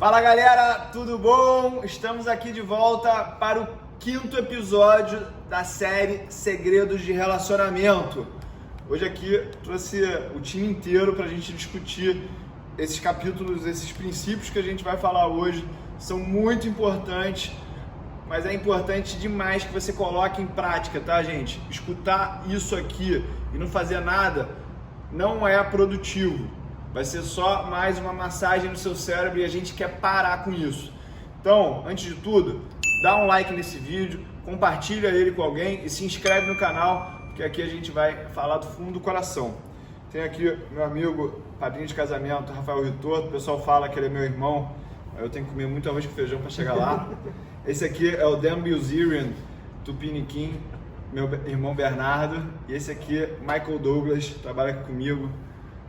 Fala galera, tudo bom? Estamos aqui de volta para o 5º episódio da série Segredos de Relacionamento. Hoje aqui trouxe o time inteiro para a gente discutir esses capítulos, esses princípios que a gente vai falar hoje. São muito importantes, mas é importante demais que você coloque em prática, tá, gente? Escutar isso aqui e não fazer nada não é produtivo. Vai ser só mais uma massagem no seu cérebro e a gente quer parar com isso. Então, antes de tudo, dá um like nesse vídeo, compartilha ele com alguém e se inscreve no canal, porque aqui a gente vai falar do fundo do coração. Tem aqui meu amigo, padrinho de casamento, Rafael Ritorto. O pessoal fala que ele é meu irmão, eu tenho que comer muito arroz com feijão para chegar lá. Esse aqui é o Dan Bilzerian Tupiniquim, meu irmão Bernardo. E esse aqui, Michael Douglas, trabalha aqui comigo.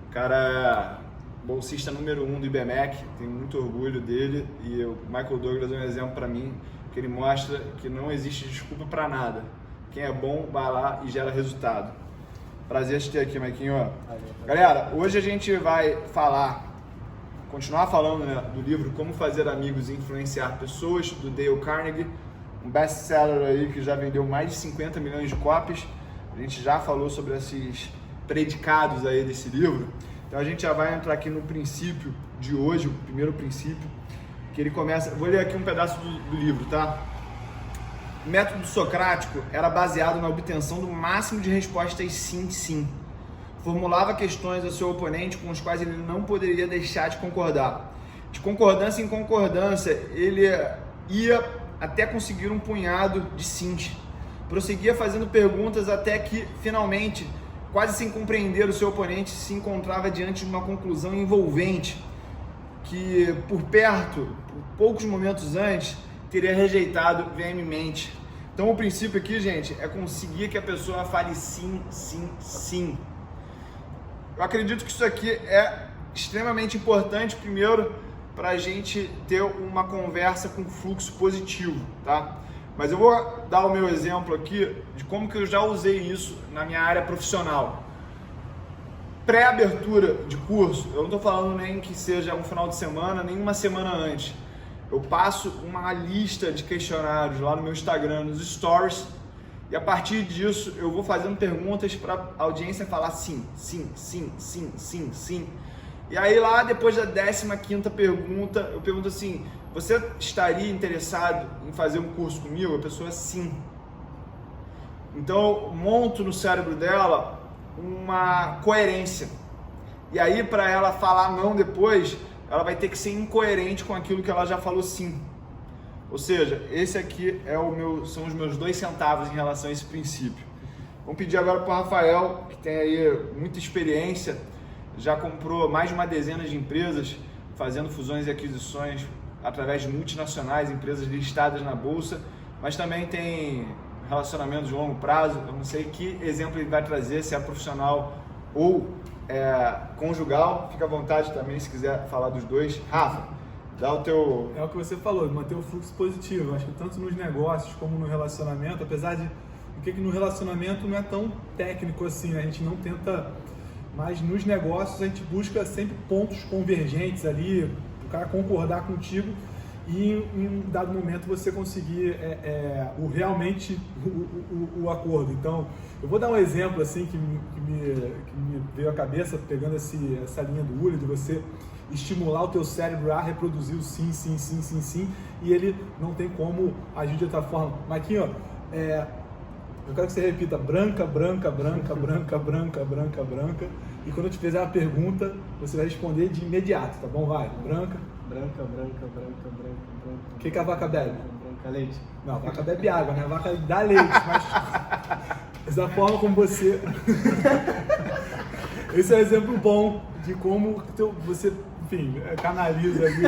O cara é bolsista número 1 do IBMEC, tenho muito orgulho dele. E o Michael Douglas é um exemplo para mim, que ele mostra que não existe desculpa para nada. Quem é bom, vai lá e gera resultado. Prazer te ter aqui, Maiquinho. Galera, hoje a gente vai continuar falando, né, do livro Como Fazer Amigos e Influenciar Pessoas, do Dale Carnegie, um best-seller aí que já vendeu mais de 50 milhões de cópias. A gente já falou sobre esses predicados aí desse livro. Então a gente já vai entrar aqui no princípio de hoje, o primeiro princípio, que ele começa... Vou ler aqui um pedaço do livro, tá? O método socrático era baseado na obtenção do máximo de respostas sim, sim. Formulava questões ao seu oponente com os quais ele não poderia deixar de concordar. De concordância em concordância, ele ia até conseguir um punhado de sims. Prosseguia fazendo perguntas até que, finalmente, quase sem compreender, o seu oponente se encontrava diante de uma conclusão envolvente que, por poucos momentos antes, teria rejeitado veementemente. Então, o princípio aqui, gente, é conseguir que a pessoa fale sim, sim, sim. Eu acredito que isso aqui é extremamente importante, primeiro, para a gente ter uma conversa com fluxo positivo, tá? Mas eu vou dar o meu exemplo aqui de como que eu já usei isso na minha área profissional. Pré-abertura de curso, eu não estou falando nem que seja um final de semana, nem uma semana antes. Eu passo uma lista de questionários lá no meu Instagram, nos stories, e a partir disso eu vou fazendo perguntas para a audiência falar sim, sim, sim, sim, sim, sim. E aí lá depois da 15ª pergunta, eu pergunto assim: você estaria interessado em fazer um curso comigo? A pessoa sim. Então eu monto no cérebro dela uma coerência. E aí para ela falar não depois, ela vai ter que ser incoerente com aquilo que ela já falou sim. Ou seja, esse aqui são os meus 2 centavos em relação a esse princípio. Vamos pedir agora para o Rafael, que tem aí muita experiência, já comprou mais de uma dezena de empresas, fazendo fusões e aquisições através de multinacionais, empresas listadas na bolsa, mas também tem relacionamentos de longo prazo. Eu não sei que exemplo ele vai trazer, se é profissional ou conjugal. Fica à vontade também se quiser falar dos dois. Rafa, dá o teu... É o que você falou, manter o fluxo positivo. Acho que tanto nos negócios como no relacionamento, apesar de que no relacionamento não é tão técnico assim, né? A gente não tenta, mas nos negócios a gente busca sempre pontos convergentes ali, o cara concordar contigo e em um dado momento você conseguir realmente o acordo. Então, eu vou dar um exemplo assim que me veio à cabeça, pegando essa linha do Uli, de você estimular o teu cérebro a reproduzir o sim, sim, sim, sim, sim, e ele não tem como agir de outra forma. Marquinhos, eu quero que você repita branca, branca, branca, branca, branca, branca, branca, e quando eu te fizer a pergunta, você vai responder de imediato, tá bom? Vai, branca. Branca, branca, branca, branca, branca. O que a vaca bebe? Branca, leite. Não, a vaca bebe água, né? A vaca dá leite, mas da forma como você... Esse é um exemplo bom de como você, enfim, canaliza ali.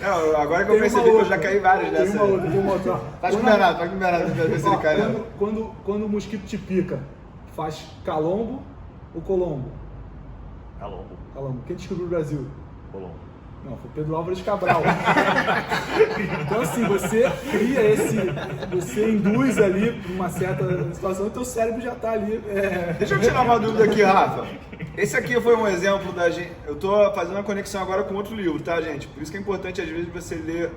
Não, agora que eu percebi que eu já caí várias dessas. Tem uma outra. Tá liberado pra ver se ele cai. Quando o mosquito te pica, faz calombo ou colombo? Calombo. Calombo. Quem descobriu o Brasil? Colombo. Não, foi Pedro Álvares Cabral. Então assim, você cria você induz ali uma certa situação e teu cérebro já tá ali. Deixa eu tirar uma dúvida aqui, Rafa. Esse aqui foi um exemplo da gente. Eu tô fazendo uma conexão agora com outro livro, tá, gente? Por isso que é importante, às vezes, você ler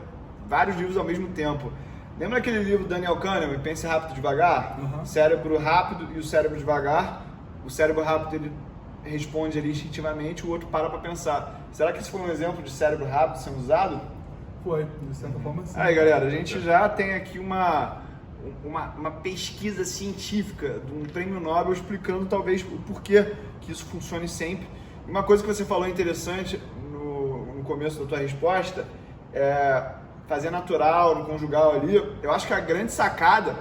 vários livros ao mesmo tempo. Lembra aquele livro do Daniel Kahneman, Pense Rápido e Devagar? Uhum. Cérebro rápido e o cérebro devagar. O cérebro rápido, ele responde ali instintivamente, o outro para pensar. Será que esse foi um exemplo de cérebro rápido sendo usado? Foi, de certa forma sim. Aí, galera, a gente já tem aqui uma pesquisa científica de um prêmio Nobel explicando talvez o porquê que isso funcione sempre. E uma coisa que você falou interessante no começo da tua resposta é fazer natural, no conjugal ali. Eu acho que a grande sacada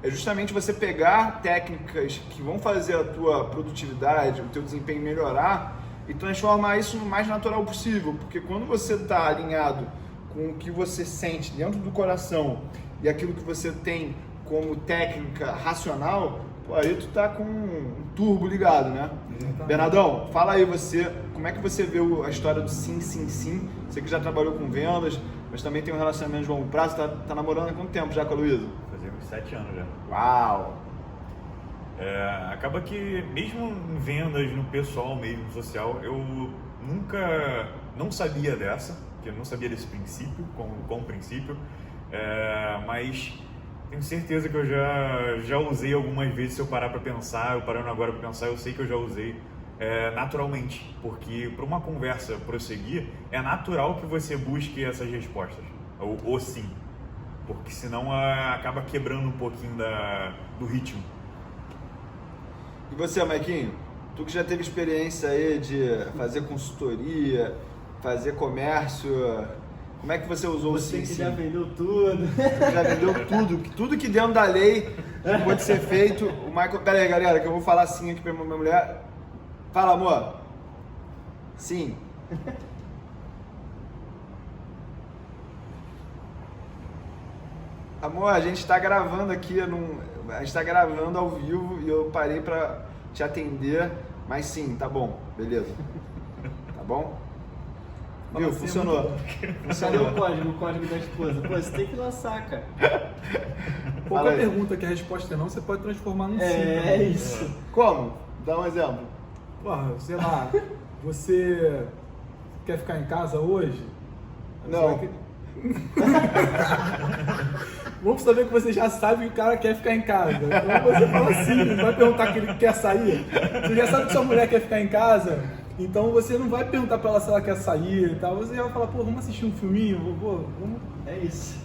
é justamente você pegar técnicas que vão fazer a tua produtividade, o teu desempenho melhorar e transformar isso no mais natural possível. Porque quando você está alinhado com o que você sente dentro do coração e aquilo que você tem como técnica racional, pô, aí tu tá com um turbo ligado, né? Exatamente. Bernardão, fala aí você, como é que você vê a história do sim, sim, sim? Você que já trabalhou com vendas, mas também tem um relacionamento de longo prazo, tá namorando há quanto tempo já com a Luísa? Fazia uns 7 anos já. Uau! Acaba que mesmo em vendas, no pessoal mesmo, no social, eu nunca, não sabia dessa, que eu não sabia desse princípio, como princípio, mas tenho certeza que eu já usei algumas vezes. Se eu parar para pensar, eu parando agora para pensar, eu sei que eu já usei naturalmente, porque para uma conversa prosseguir, é natural que você busque essas respostas, ou sim, porque senão acaba quebrando um pouquinho do ritmo. E você, Maiquinho? Tu que já teve experiência aí de fazer consultoria, fazer comércio, como é que você usou o sim, Você que sim? já vendeu tudo. Já vendeu tudo que dentro da lei pode ser feito. O Michael, pera aí, galera, que eu vou falar sim aqui pra minha mulher. Fala, amor. Sim. Amor, a gente tá gravando aqui, a gente tá gravando ao vivo e eu parei pra te atender, mas sim, tá bom, beleza. Tá bom? Viu? Fala assim, Funcionou. Cadê Funcionou. o código da esposa? Pô, você tem que lançar, cara. Fala Qualquer aí. pergunta que a resposta é não, você pode transformar num sim. É também. isso. Como? Dá um exemplo. Porra, sei lá, você quer ficar em casa hoje? Não. Você Vamos saber que você já sabe que o cara quer ficar em casa. Então você fala assim, não vai perguntar que ele quer sair. Você já sabe que sua mulher quer ficar em casa, então você não vai perguntar pra ela se ela quer sair e tal. Você já vai falar, pô, vamos assistir um filminho? Pô, vamos... É isso.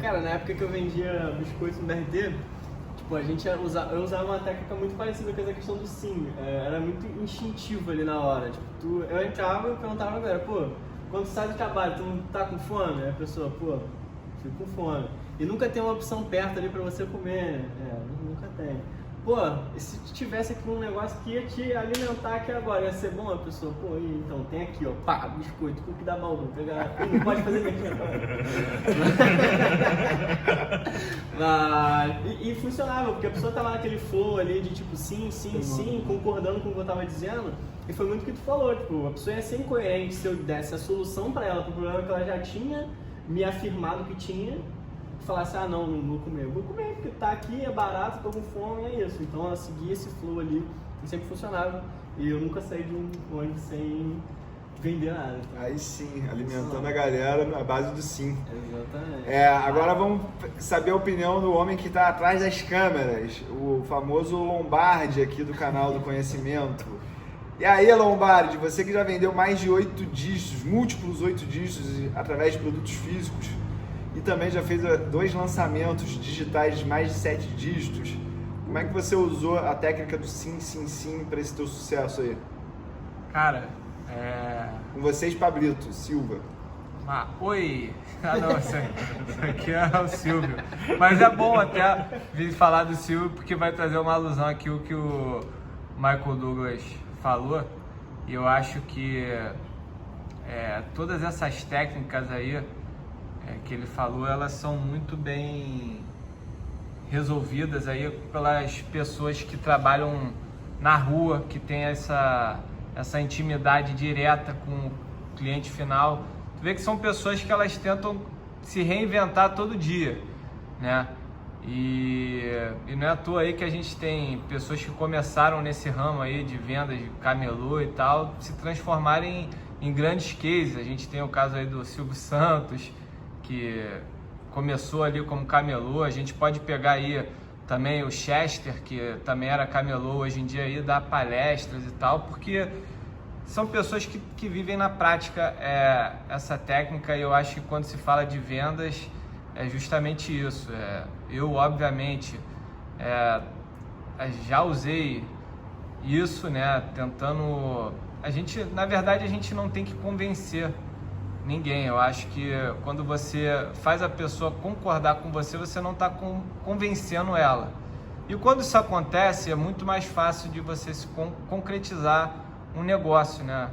Cara, na época que eu vendia biscoitos no BRT, tipo, eu usava uma técnica muito parecida com essa questão do sim. Era muito instintivo ali na hora. Tipo, eu entrava e perguntava pra galera, pô, quando tu sai do trabalho, tu não tá com fome? Aí a pessoa, pô, fico com fome. E nunca tem uma opção perto ali pra você comer. Nunca tem. Pô, e se tivesse aqui um negócio que ia te alimentar aqui agora, ia ser bom? A pessoa, pô, então tem aqui, ó, pá, biscoito, cookie da Bauru, pegar, não pode fazer aqui agora. E funcionava, porque a pessoa tava naquele flow ali de tipo, sim, concordando com o que eu tava dizendo, e foi muito o que tu falou, tipo, a pessoa ia ser incoerente se eu desse a solução pra ela, pro problema que ela já tinha me afirmado que tinha, falasse, não vou comer. Eu vou comer, porque tá aqui, é barato, tô com fome, é isso. Então ela seguia esse flow ali e sempre funcionava. E eu nunca saí de um ônibus sem vender nada. Aí sim, alimentando a galera na base do sim. Exatamente. Agora vamos saber a opinião do homem que está atrás das câmeras, o famoso Lombardi aqui do canal do Conhecimento. E aí, Lombardi, você que já vendeu mais de 8 dígitos, múltiplos 8 dígitos através de produtos físicos e também já fez 2 lançamentos digitais de mais de 7 dígitos, como é que você usou a técnica do sim, sim, sim para esse teu sucesso aí? Cara, Com vocês, Pablito Silva. Oi! Não, isso aqui é o Silvio. Mas é bom até vir falar do Silvio, porque vai trazer uma alusão aqui o que o Michael Douglas falou. E eu acho que todas essas técnicas aí que ele falou, elas são muito bem resolvidas aí pelas pessoas que trabalham na rua, que tem essa intimidade direta cliente final. Tu vê que são pessoas que elas tentam se reinventar todo dia, né? E não é à toa aí que a gente tem pessoas que começaram nesse ramo aí de vendas de camelô e tal, se transformarem em grandes cases. A gente tem o caso aí do Silvio Santos, que começou ali como camelô. A gente pode pegar aí também o Chester, que também era camelô, hoje em dia aí dá palestras e tal, porque são pessoas que vivem na prática essa técnica. E eu acho que quando se fala de vendas é justamente isso. Eu, obviamente, já usei isso, né, tentando... Na verdade, a gente não tem que convencer ninguém. Eu acho que quando você faz a pessoa concordar com você, você não está convencendo ela. E quando isso acontece, é muito mais fácil de você se concretizar um negócio, né?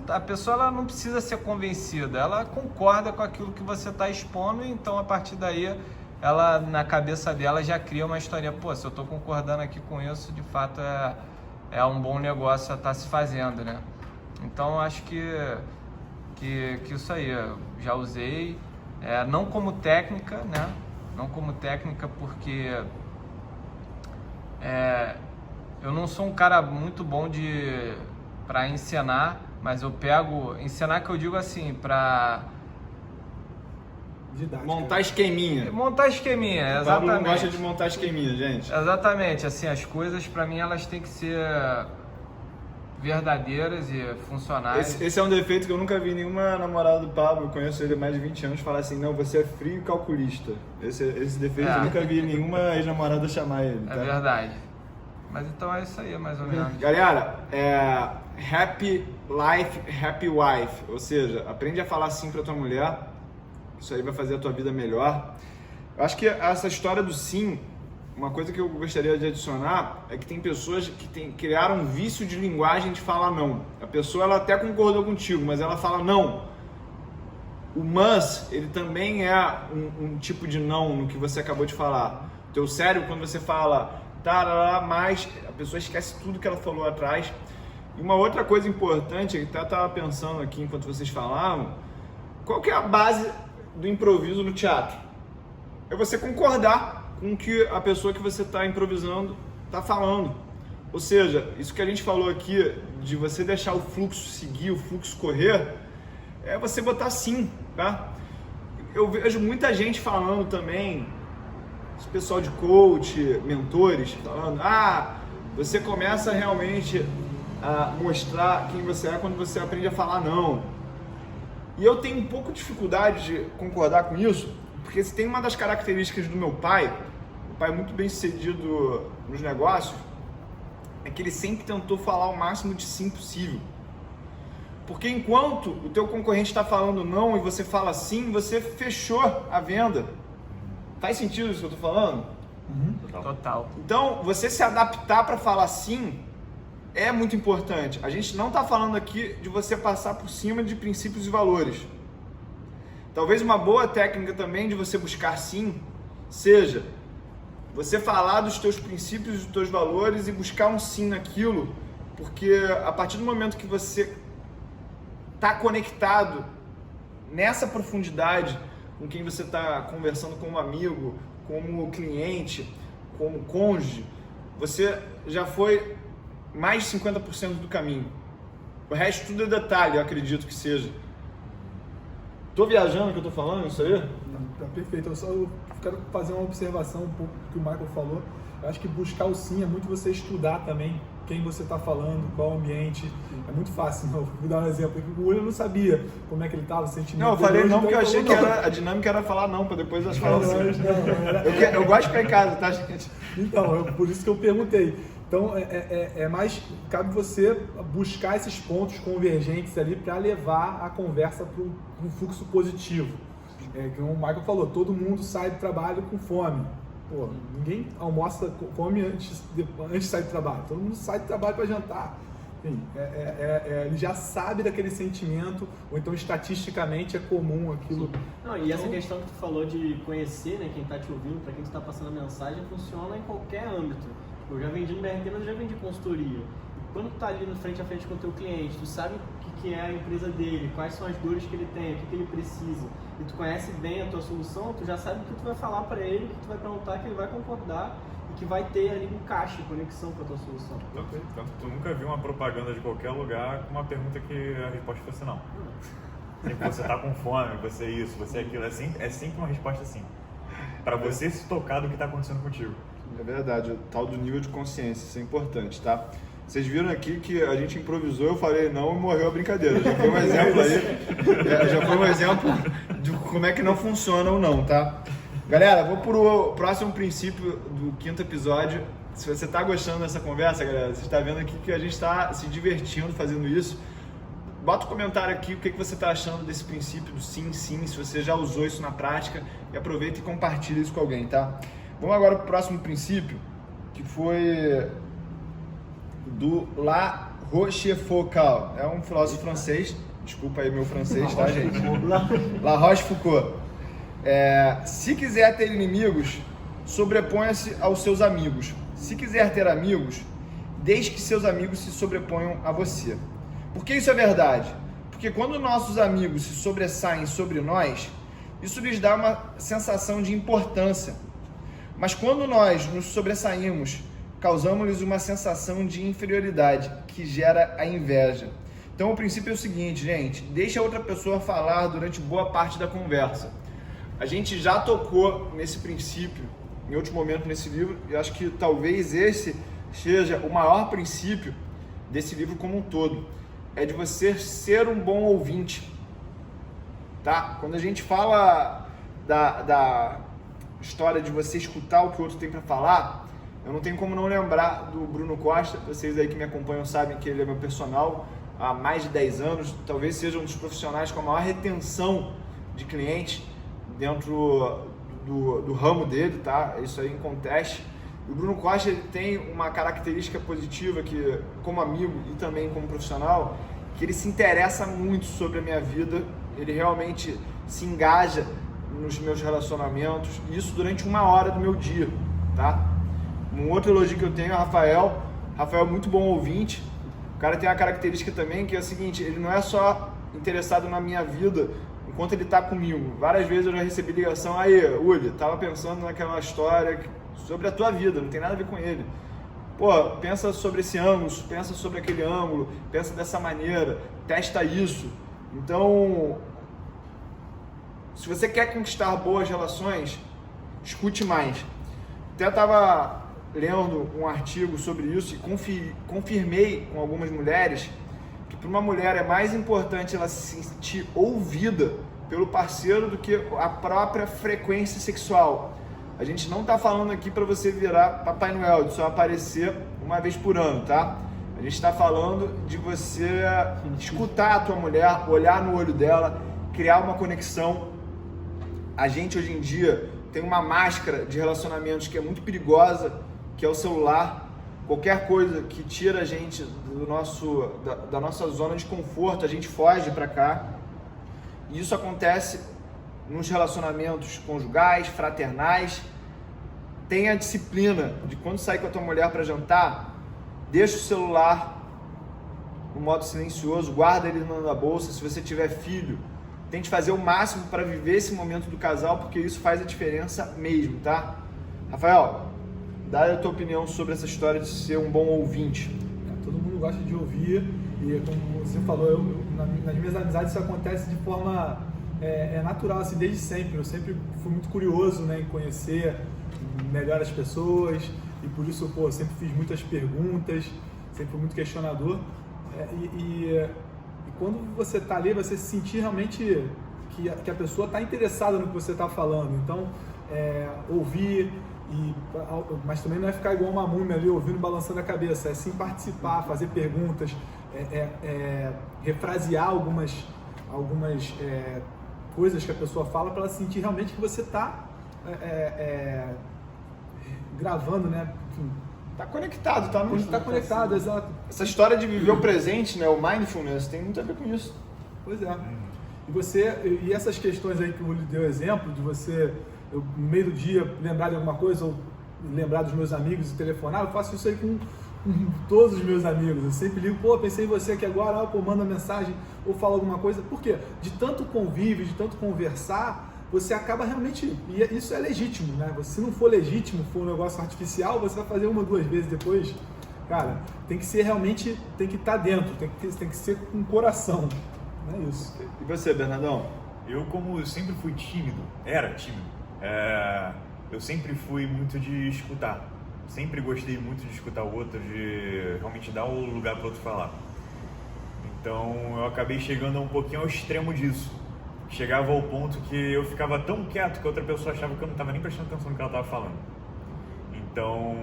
A pessoa ela não precisa ser convencida, ela concorda com aquilo que você está expondo, então a partir daí, ela na cabeça dela já cria uma história. Pô, se eu estou concordando aqui com isso, de fato é um bom negócio a estar se fazendo, né? Então acho que isso aí, eu já usei, não como técnica, né? Não como técnica porque eu não sou um cara muito bom para ensinar, mas eu pego, ensinar que eu digo assim, para montar esqueminha. Montar esqueminha, exatamente. O Pablo não gosta de montar esqueminha, gente. Exatamente, assim, as coisas para mim elas têm que ser verdadeiras e funcionais. Esse é um defeito que eu nunca vi nenhuma namorada do Pablo, eu conheço ele há mais de 20 anos, falar assim, não, você é frio e calculista. Esse defeito eu nunca vi nenhuma ex-namorada chamar ele. Tá? É verdade. Mas então é isso aí, mais ou menos. Galera, happy life, happy wife. Ou seja, aprende a falar sim pra tua mulher. Isso aí vai fazer a tua vida melhor. Eu acho que essa história do sim, uma coisa que eu gostaria de adicionar é que tem pessoas que criaram um vício de linguagem de falar não. A pessoa ela até concordou contigo, mas ela fala não. O mas, ele também é um tipo de não no que você acabou de falar. O teu cérebro, quando você fala mas a pessoa esquece tudo que ela falou atrás. E uma outra coisa importante, que eu estava pensando aqui enquanto vocês falavam, qual que é a base do improviso no teatro? É você concordar com o que a pessoa que você está improvisando está falando. Ou seja, isso que a gente falou aqui, de você deixar o fluxo seguir, o fluxo correr, é você botar sim, tá? Eu vejo muita gente falando também, esse pessoal de coach, mentores, falando, você começa realmente a mostrar quem você é quando você aprende a falar não. E eu tenho um pouco de dificuldade de concordar com isso, porque se tem uma das características do meu pai muito bem sucedido nos negócios, é que ele sempre tentou falar o máximo de sim possível. Porque enquanto o teu concorrente está falando não e você fala sim, você fechou a venda. Faz sentido isso que eu estou falando? Total. Então, você se adaptar para falar sim é muito importante. A gente não está falando aqui de você passar por cima de princípios e valores. Talvez uma boa técnica também de você buscar sim seja você falar dos teus princípios e dos teus valores e buscar um sim naquilo, porque a partir do momento que você está conectado nessa profundidade com quem você está conversando, como amigo, como cliente, como cônjuge, você já foi mais de 50% do caminho. O resto tudo é detalhe, eu acredito que seja. Tô viajando que eu tô falando isso aí? Tá perfeito. Eu quero fazer uma observação um pouco do que o Michael falou. Eu acho que buscar o sim é muito você estudar também quem você está falando, qual o ambiente. É muito fácil. Não, vou dar um exemplo. O William não sabia como é que ele estava, o sentimento. Não, eu falei não porque eu achei que a dinâmica era falar não, para depois elas falarem sim. Eu gosto de ficar em casa, tá, gente? Então, por isso que eu perguntei. Então, mais, cabe você buscar esses pontos convergentes ali para levar a conversa para um fluxo positivo. Como o Michael falou, todo mundo sai do trabalho com fome. Pô, ninguém almoça com fome antes de sair do trabalho. Todo mundo sai do trabalho para jantar. Enfim, ele já sabe daquele sentimento, ou então estatisticamente é comum aquilo. Não, e essa questão que tu falou de conhecer, né, quem está te ouvindo, para quem tu está passando a mensagem, funciona em qualquer âmbito. Eu já vendi no BRT, mas eu já vendi consultoria. quando tu tá ali no frente a frente com o teu cliente, tu sabe o que é a empresa dele, quais são as dores que ele tem, o que ele precisa, e tu conhece bem a tua solução, tu já sabe o que tu vai falar para ele, o que tu vai perguntar, que ele vai concordar e que vai ter ali um caixa, conexão com a tua solução. Tanto tu nunca viu uma propaganda de qualquer lugar com uma pergunta que a resposta fosse não. Sempre você tá com fome, você isso, você aquilo, é sempre uma resposta assim. Pra você se tocar do que tá acontecendo contigo. É verdade, o tal do nível de consciência, isso é importante, tá? Vocês viram aqui que a gente improvisou, eu falei não e morreu a brincadeira. Já foi um exemplo aí, já foi um exemplo de como é que não funciona ou não, tá? Galera, vou pro próximo princípio do 5º episódio. Se você tá gostando dessa conversa, galera, você está vendo aqui que a gente está se divertindo fazendo isso. Bota um comentário aqui o que você está achando desse princípio do sim, sim, se você já usou isso na prática, e aproveita e compartilha isso com alguém, tá? Vamos agora para o próximo princípio, que foi do La Rochefoucauld. É um filósofo francês, desculpa aí meu francês, tá, gente? La Rochefoucauld. Se quiser ter inimigos, sobreponha-se aos seus amigos. Se quiser ter amigos, deixe que seus amigos se sobreponham a você. Por que isso é verdade? Porque quando nossos amigos se sobressaem sobre nós, isso lhes dá uma sensação de importância. Mas quando nós nos sobressaímos, causamos-lhes uma sensação de inferioridade, que gera a inveja. Então o princípio é o seguinte, gente, deixa a outra pessoa falar durante boa parte da conversa. A gente já tocou nesse princípio em outro momento nesse livro, e acho que talvez esse seja o maior princípio desse livro como um todo. É de você ser um bom ouvinte, tá? Quando a gente fala da história de você escutar o que o outro tem para falar, eu não tenho como não lembrar do Bruno Costa. Vocês aí que me acompanham sabem que ele é meu personal há mais de 10 anos, talvez seja um dos profissionais com a maior retenção de clientes dentro do ramo dele, tá? Isso aí em conteste. O Bruno Costa, ele tem uma característica positiva que, como amigo e também como profissional, que ele se interessa muito sobre a minha vida, ele realmente se engaja nos meus relacionamentos, e isso durante 1 hora do meu dia, tá? Um outro elogio que eu tenho é o Rafael. Rafael é muito bom ouvinte. O cara tem uma característica também que é o seguinte, ele não é só interessado na minha vida enquanto ele tá comigo. Várias vezes eu já recebi ligação, aí, Uli, tava pensando naquela história sobre a tua vida, não tem nada a ver com ele. Pô, pensa sobre esse ângulo, pensa sobre aquele ângulo, pensa dessa maneira, testa isso. Então, se você quer conquistar boas relações, escute mais. Até estava lendo um artigo sobre isso e confirmei com algumas mulheres que para uma mulher é mais importante ela se sentir ouvida pelo parceiro do que a própria frequência sexual. A gente não está falando aqui para você virar Papai Noel, de só aparecer uma vez por ano, tá? A gente está falando de você escutar a tua mulher, olhar no olho dela, criar uma conexão. A gente hoje em dia tem uma máscara de relacionamentos que é muito perigosa, que é o celular. Qualquer coisa que tira a gente da nossa zona de conforto, a gente foge para cá. E isso acontece nos relacionamentos conjugais, fraternais. Tenha a disciplina de quando sair com a tua mulher para jantar, deixa o celular no modo silencioso, guarda ele na bolsa. Se você tiver filho, tente fazer o máximo para viver esse momento do casal, porque isso faz a diferença mesmo, tá? Rafael, dá a tua opinião sobre essa história de ser um bom ouvinte. Todo mundo gosta de ouvir, e como você falou, nas minhas amizades isso acontece de forma natural, assim, desde sempre. Eu sempre fui muito curioso, né, em conhecer melhor as pessoas, e por isso, sempre fiz muitas perguntas, sempre fui muito questionador. E quando você está ali, você se sentir realmente que a pessoa está interessada no que você está falando. Então, ouvir, mas também não é ficar igual uma múmia ali, ouvindo, balançando a cabeça. É sim participar, fazer perguntas, refrasear algumas coisas que a pessoa fala, para ela sentir realmente que você está gravando, né? Enfim, tá conectado, tá? Está conectado, exato. Essa história de viver o presente, né? O mindfulness, tem muito a ver com isso. Pois é. E essas questões aí que o Uli deu exemplo, de você, no meio do dia, lembrar de alguma coisa, ou lembrar dos meus amigos e telefonar, eu faço isso aí com todos os meus amigos. Eu sempre ligo, pô, pensei em você aqui agora, pô, manda mensagem ou fala alguma coisa. Por quê? De tanto convívio, de tanto conversar, você acaba realmente, e isso é legítimo, né? Se não for legítimo, for um negócio artificial, você vai fazer 1 ou 2 vezes depois. Cara, tem que ser realmente, tem que estar dentro, tem que ser com coração. Não é isso. E você, Bernardão? Eu, como sempre fui tímido, eu sempre fui muito de escutar. Sempre gostei muito de escutar o outro, de realmente dar o lugar para o outro falar. Então eu acabei chegando um pouquinho ao extremo disso. Chegava ao ponto que eu ficava tão quieto que a outra pessoa achava que eu não estava nem prestando atenção no que ela estava falando. Então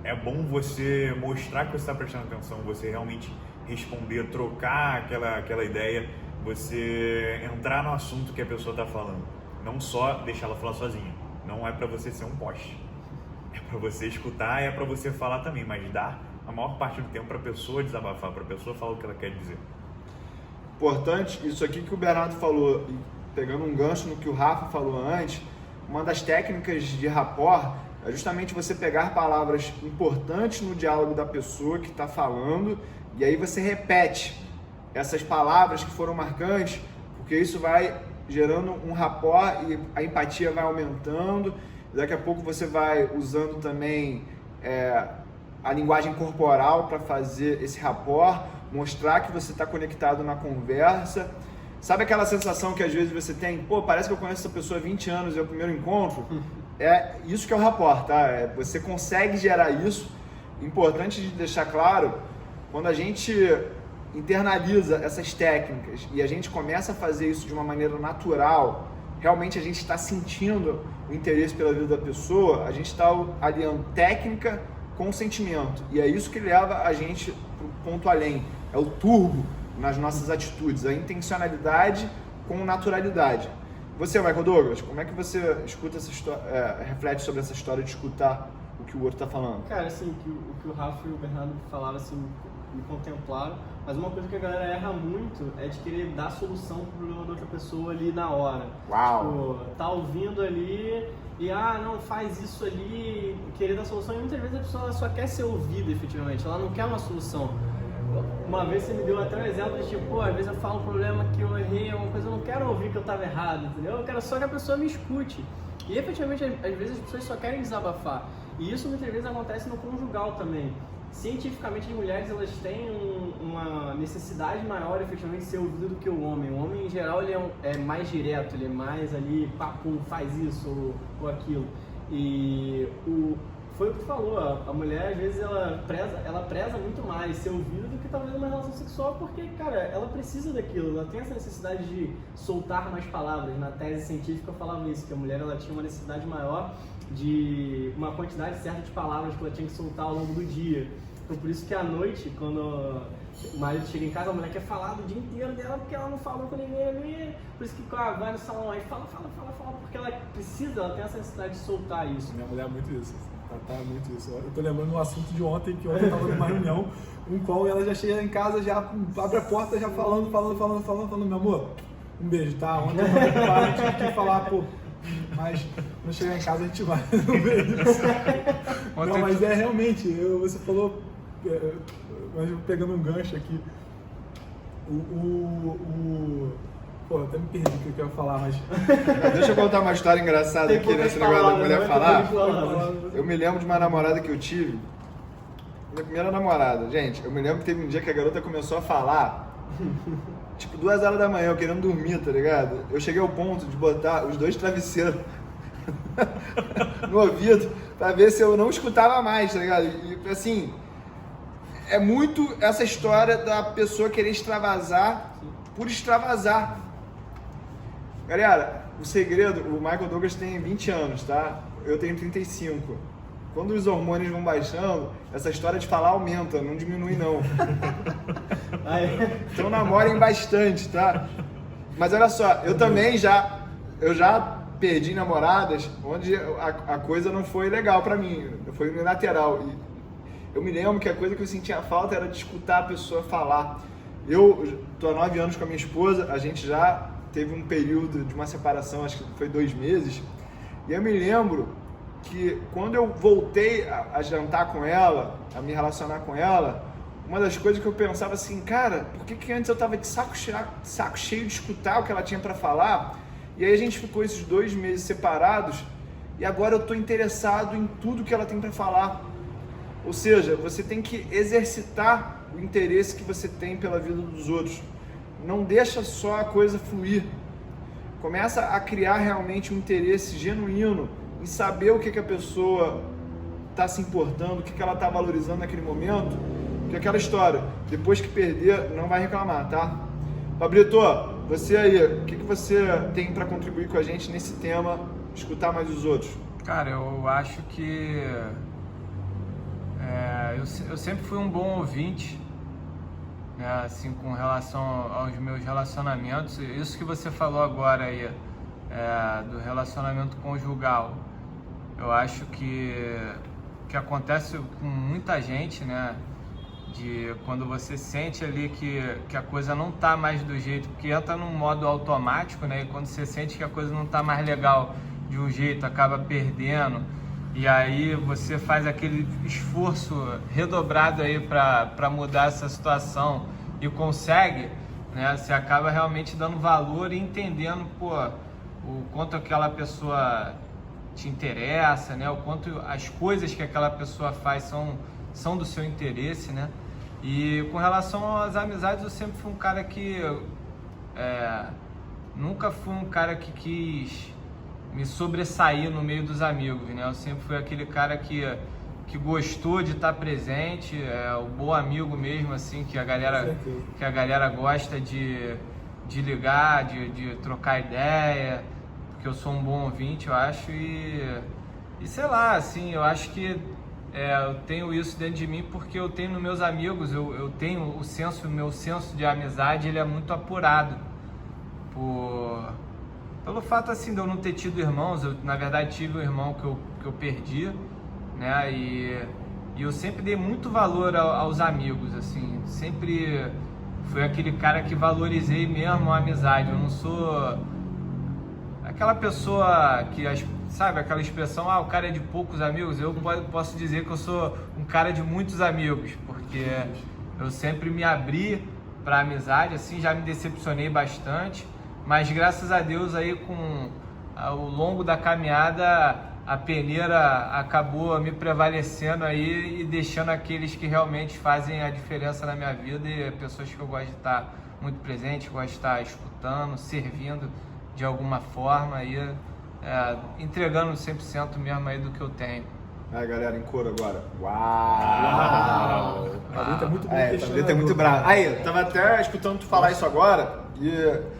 é bom você mostrar que você está prestando atenção, você realmente responder, trocar aquela ideia, você entrar no assunto que a pessoa está falando. Não só deixar ela falar sozinha. Não é para você ser um poste. É para você escutar e é para você falar também, mas dar a maior parte do tempo para a pessoa desabafar, para a pessoa falar o que ela quer dizer. Importante, isso aqui que o Bernardo falou, e pegando um gancho no que o Rafa falou antes, uma das técnicas de rapport é justamente você pegar palavras importantes no diálogo da pessoa que está falando e aí você repete essas palavras que foram marcantes, porque isso vai gerando um rapport e a empatia vai aumentando. Daqui a pouco você vai usando também a linguagem corporal para fazer esse rapport, mostrar que você está conectado na conversa. Sabe aquela sensação que às vezes você tem? Pô, parece que eu conheço essa pessoa há 20 anos, é o primeiro encontro. É isso que é o rapport, tá? Você consegue gerar isso. Importante de deixar claro, quando a gente internaliza essas técnicas e a gente começa a fazer isso de uma maneira natural, realmente a gente está sentindo o interesse pela vida da pessoa, a gente está aliando técnica com sentimento. E é isso que leva a gente para o ponto além. É o turbo nas nossas atitudes, a intencionalidade com naturalidade. Você, Michael Douglas, como é que você escuta essa história, reflete sobre essa história de escutar o que o outro está falando? Cara, assim, o que o Rafa e o Bernardo falaram, assim, me contemplaram, mas uma coisa que a galera erra muito é de querer dar solução pro problema da outra pessoa ali na hora. Uau! Tipo, tá ouvindo ali e, não, faz isso ali, querer dar solução, e muitas vezes a pessoa só quer ser ouvida, efetivamente, ela não quer uma solução. Uma vez você me deu até um exemplo de tipo, às vezes eu falo um problema que eu errei, alguma coisa, eu não quero ouvir que eu estava errado, entendeu? Eu quero só que a pessoa me escute. E efetivamente, às vezes as pessoas só querem desabafar. E isso muitas vezes acontece no conjugal também. Cientificamente, as mulheres elas têm uma necessidade maior, efetivamente, de ser ouvida do que o homem. O homem, em geral, ele é mais direto, ele é mais ali, papo, faz isso ou aquilo. E foi o que tu falou, a mulher às vezes ela preza muito mais ser ouvida do que talvez uma relação sexual, porque, cara, ela precisa daquilo, ela tem essa necessidade de soltar mais palavras. Na tese científica eu falava isso, que a mulher ela tinha uma necessidade maior de uma quantidade certa de palavras que ela tinha que soltar ao longo do dia. Então por isso que à noite, quando o marido chega em casa, a mulher quer falar do dia inteiro dela porque ela não falou com ninguém ali. Por isso que vai no salão aí, fala, porque ela precisa, ela tem essa necessidade de soltar isso. Minha mulher é muito isso. Tá muito isso. Eu tô lembrando um assunto de ontem, que ontem eu tava numa reunião, um call, e ela já chega em casa, já abre a porta, já falando, meu amor, um beijo, tá? Ontem eu tava ocupado, tive que falar, pô, mas quando chegar em casa a gente vai resolver isso. Não, mas realmente, você falou, mas pegando um gancho aqui, pô, até me perdi o que eu ia falar, mas... Deixa eu contar uma história engraçada aqui nesse negócio da mulher falar. Palavras. Eu me lembro de uma namorada que eu tive, minha primeira namorada. Gente, eu me lembro que teve um dia que a garota começou a falar, tipo 2 horas da manhã, eu querendo dormir, tá ligado? Eu cheguei ao ponto de botar os 2 travesseiros no ouvido pra ver se eu não escutava mais, tá ligado? E assim, é muito essa história da pessoa querer extravasar por extravasar. Galera, o segredo, o Michael Douglas tem 20 anos, tá? Eu tenho 35. Quando os hormônios vão baixando, essa história de falar aumenta, não diminui não. Então namorem bastante, tá? Mas olha só, eu também já perdi namoradas onde a coisa não foi legal pra mim, foi unilateral. E eu me lembro que a coisa que eu sentia falta era de escutar a pessoa falar. Eu tô há 9 anos com a minha esposa, a gente já teve um período de uma separação, acho que foi 2 meses, e eu me lembro que quando eu voltei a jantar com ela, a me relacionar com ela, uma das coisas que eu pensava assim, cara, por que antes eu tava de saco cheio de escutar o que ela tinha para falar? E aí a gente ficou esses 2 meses separados e agora eu tô interessado em tudo que ela tem para falar. Ou seja, você tem que exercitar o interesse que você tem pela vida dos outros. Não deixa só a coisa fluir. Começa a criar realmente um interesse genuíno em saber o que a pessoa está se importando, o que ela está valorizando naquele momento. Porque aquela história, depois que perder, não vai reclamar, tá? Pablito, você aí, o que você tem para contribuir com a gente nesse tema, escutar mais os outros? Cara, eu acho que eu sempre fui um bom ouvinte, né, assim, com relação aos meus relacionamentos. Isso que você falou agora aí, do relacionamento conjugal, eu acho que acontece com muita gente, né? De quando você sente ali que a coisa não tá mais do jeito, porque entra num modo automático, né? E quando você sente que a coisa não tá mais legal de um jeito, acaba perdendo, e aí você faz aquele esforço redobrado aí para mudar essa situação e consegue, né? Você acaba realmente dando valor e entendendo, pô, o quanto aquela pessoa te interessa, né? O quanto as coisas que aquela pessoa faz são do seu interesse, né? E com relação às amizades, eu sempre fui um cara que nunca fui um cara que quis me sobressair no meio dos amigos, né? Eu sempre fui aquele cara que gostou de estar presente, o bom amigo mesmo, assim, que a galera gosta de ligar, de trocar ideia, porque eu sou um bom ouvinte, eu acho, e sei lá, assim, eu acho que eu tenho isso dentro de mim porque eu tenho nos meus amigos, eu tenho o meu senso de amizade, ele é muito apurado pelo fato, assim, de eu não ter tido irmãos. Eu, na verdade, tive um irmão que eu perdi, né, e eu sempre dei muito valor aos amigos, assim, sempre fui aquele cara que valorizei mesmo a amizade. Eu não sou aquela pessoa que, sabe, aquela expressão, o cara é de poucos amigos. Eu posso dizer que eu sou um cara de muitos amigos, porque eu sempre me abri para amizade, assim, já me decepcionei bastante, mas graças a Deus aí ao longo da caminhada a peneira acabou me prevalecendo aí e deixando aqueles que realmente fazem a diferença na minha vida, e pessoas que eu gosto de estar muito presente, gosto de estar escutando, servindo de alguma forma, aí, entregando 100% mesmo aí do que eu tenho. Aí, galera, em coro agora. Uau! Pablito é muito bom. Pablito é muito bravo. Aí, tava até escutando tu falar isso agora e...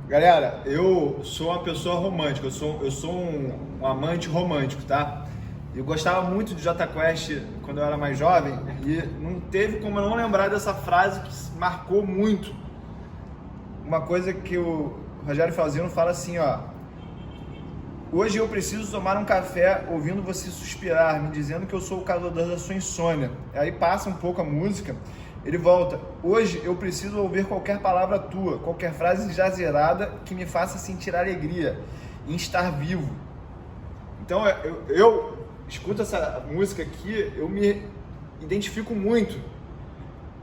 Galera, eu sou uma pessoa romântica, eu sou um amante romântico, tá? Eu gostava muito de Jota Quest quando eu era mais jovem e não teve como eu não lembrar dessa frase que marcou muito. Uma coisa que o Rogério Falzino fala assim, ó: hoje eu preciso tomar um café ouvindo você suspirar, me dizendo que eu sou o causador da sua insônia. Aí passa um pouco a música, ele volta: hoje eu preciso ouvir qualquer palavra tua, qualquer frase exagerada que me faça sentir alegria em estar vivo. Então eu escuto essa música aqui, eu me identifico muito.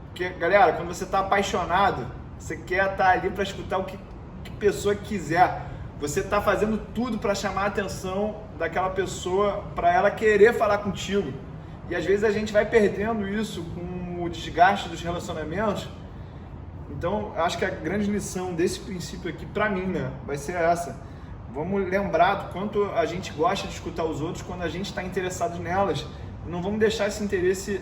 Porque, galera, quando você está apaixonado, você quer estar ali para escutar o que pessoa quiser. Você está fazendo tudo para chamar a atenção daquela pessoa, para ela querer falar contigo. E às vezes a gente vai perdendo isso com o desgaste dos relacionamentos. Então, acho que a grande lição desse princípio aqui, para mim, né, vai ser essa. Vamos lembrar do quanto a gente gosta de escutar os outros quando a gente está interessado nelas. Não vamos deixar esse interesse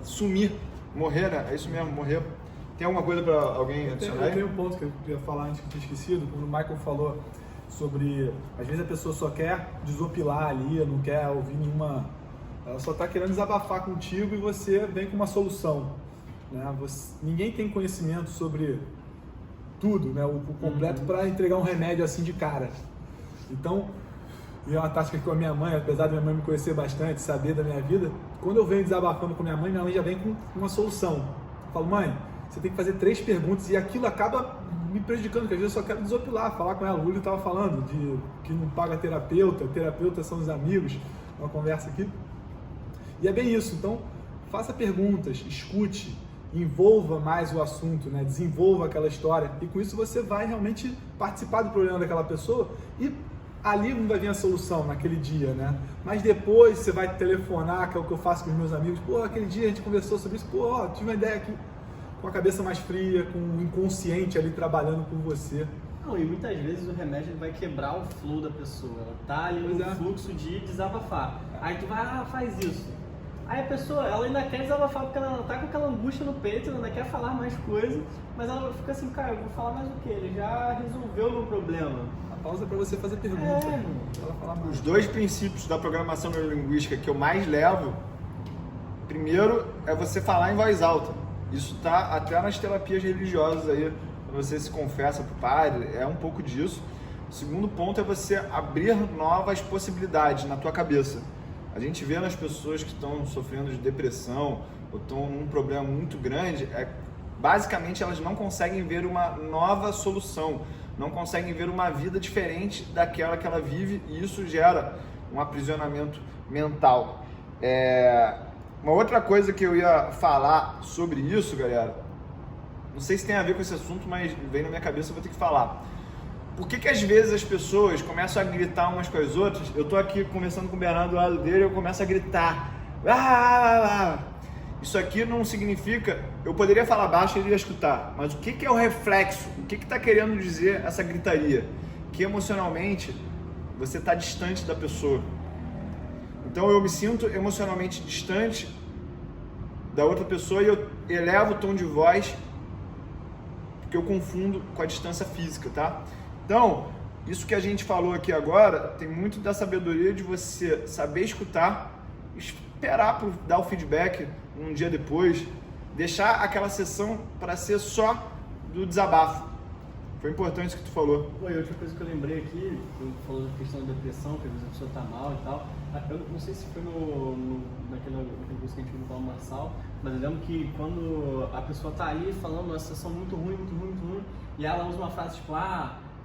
sumir, morrer, né? É isso mesmo, morrer. Tem alguma coisa para alguém adicionar? Eu tenho um ponto que eu queria falar antes que eu tinha esquecido, quando o Michael falou sobre, às vezes a pessoa só quer desopilar ali, não quer ouvir nenhuma, ela só está querendo desabafar contigo e você vem com uma solução, né? Ninguém tem conhecimento sobre tudo, né? O completo para entregar um remédio assim de cara. Então, e é uma tática que com a minha mãe, apesar de minha mãe me conhecer bastante, saber da minha vida, quando eu venho desabafando com minha mãe já vem com uma solução. Eu falo: mãe, você tem que fazer 3 perguntas, e aquilo acaba me prejudicando, porque às vezes eu só quero desopilar, falar com ela. O Lúlio estava falando de que não paga terapeuta são os amigos. uma conversa aqui. E é bem isso, então faça perguntas, escute, envolva mais o assunto, né? Desenvolva aquela história e com isso você vai realmente participar do problema daquela pessoa e ali não vai vir a solução naquele dia, né? Mas depois você vai telefonar, que é o que eu faço com os meus amigos, pô, aquele dia a gente conversou sobre isso, pô, ó, tive uma ideia aqui, com a cabeça mais fria, com o inconsciente ali trabalhando com você. Não, e muitas vezes o remédio ele vai quebrar o flow da pessoa, ela tá ali no fluxo de desabafar. Aí tu vai, faz isso. Aí a pessoa, ela ainda quer desabafar porque ela tá com aquela angústia no peito, ela ainda quer falar mais coisas, mas ela fica assim, cara, eu vou falar mais o quê? Ele já resolveu o meu problema. A pausa é para você fazer pergunta. Ela falar mais. Os 2 princípios da programação neurolinguística que eu mais levo, primeiro é você falar em voz alta. Isso tá até nas terapias religiosas aí, quando você se confessa pro padre, é um pouco disso. O segundo ponto é você abrir novas possibilidades na tua cabeça. A gente vê nas pessoas que estão sofrendo de depressão ou estão num problema muito grande, basicamente elas não conseguem ver uma nova solução, não conseguem ver uma vida diferente daquela que ela vive e isso gera um aprisionamento mental. Uma outra coisa que eu ia falar sobre isso, galera, não sei se tem a ver com esse assunto, mas vem na minha cabeça, eu vou ter que falar. Por que às vezes as pessoas começam a gritar umas com as outras? Eu tô aqui conversando com o Bernardo do lado dele e eu começo a gritar. Isso aqui não significa... Eu poderia falar baixo e ele ia escutar, mas o que é o reflexo? O que está querendo dizer essa gritaria? Que emocionalmente você está distante da pessoa. Então eu me sinto emocionalmente distante da outra pessoa e eu elevo o tom de voz porque eu confundo com a distância física, tá? Então, isso que a gente falou aqui agora tem muito da sabedoria de você saber escutar, esperar por dar o feedback um dia depois, deixar aquela sessão para ser só do desabafo. Foi importante isso que tu falou. Pô, e outra coisa que eu lembrei aqui, tu falou da questão da depressão, que às vezes a pessoa tá mal e tal. Eu não sei se foi naquela coisa que a gente viu falar no Marçal, mas eu lembro que quando a pessoa tá ali falando uma sessão muito ruim, e ela usa uma frase tipo,